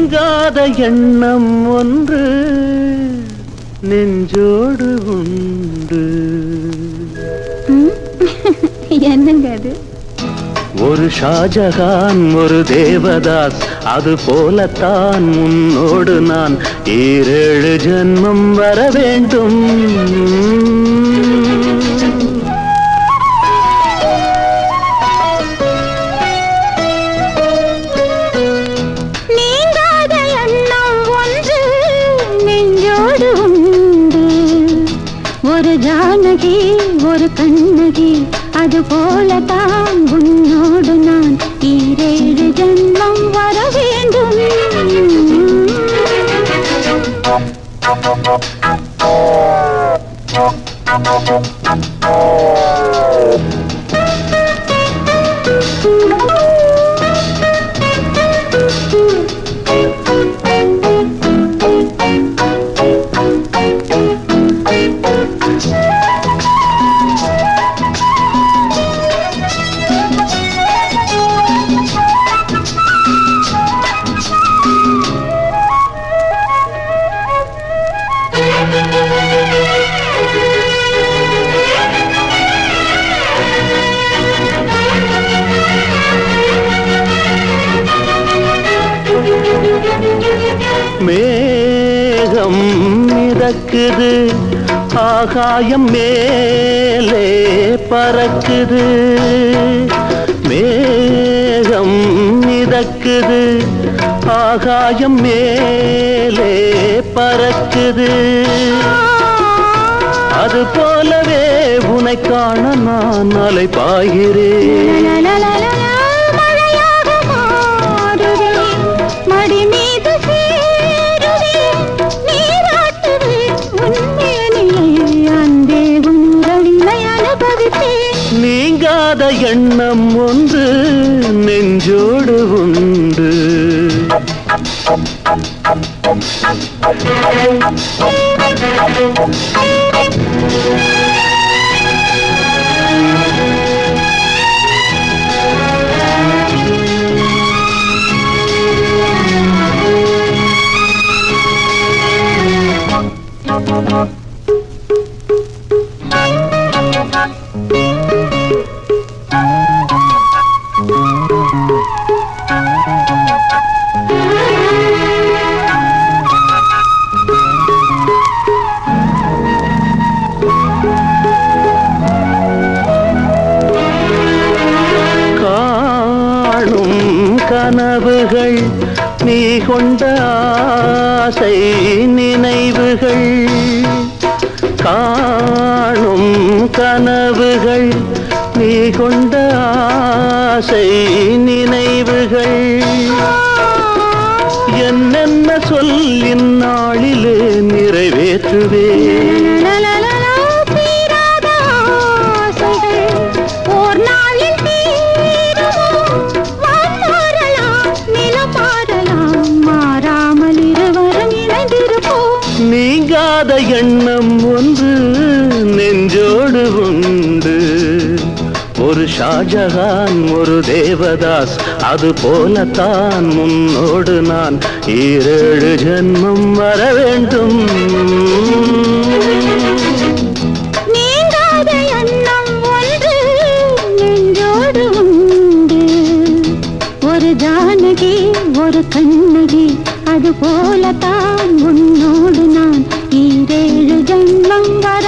நீங்காத எண்ணம் ஒன்று நெஞ்சோடு உண்டு. என்னங்க அது? ஒரு ஷாஜகான் ஒரு தேவதாஸ், அது போலத்தான் உன்னோடு நான் 7 ஜென்மம் வர வேண்டும். நீங்காத எண்ணம் ஒன்று நெஞ்சோடு உண்டு. ஒரு ஜானகி ஒரு கண்ணகி, அது போலதான் உன்னோடு நான் 7 ஜென்மம் வர வேண்டும். மேகம் மிதக்குது, ஆகாயம் மேலே பறக்குது. மேகம் மிதக்குது, ஆகாயம் மேலே பறக்குது. அது போலவே உன்னை காண நான் அலை பாய்கிறேன். நீங்காத எண்ணம் ஒன்று நெஞ்சோடு உண்டு. கனவுகள் நீ கொண்ட ஆசை நினைவுகள், காணும் கனவுகள் நீ கொண்ட ஆசை நினைவுகள். என்னென்ன சொல்லின் நாளிலே நிறைவேற்றுவேன். நீங்காத எண்ணம் ஒன்று நெஞ்சோடு உண்டு. ஒரு ஷாஜகான் ஒரு தேவதாஸ், அது போலத்தான் உன்னோடு நான் 7 ஜென்மம் வர வேண்டும். நீங்காத எண்ணம் ஒன்று நெஞ்சோடு உண்டு. ஒரு ஜானகி ஒரு கண்ணகி, அது போலத்தான் உன்னோடு நான் 7 ஜென்மம் வர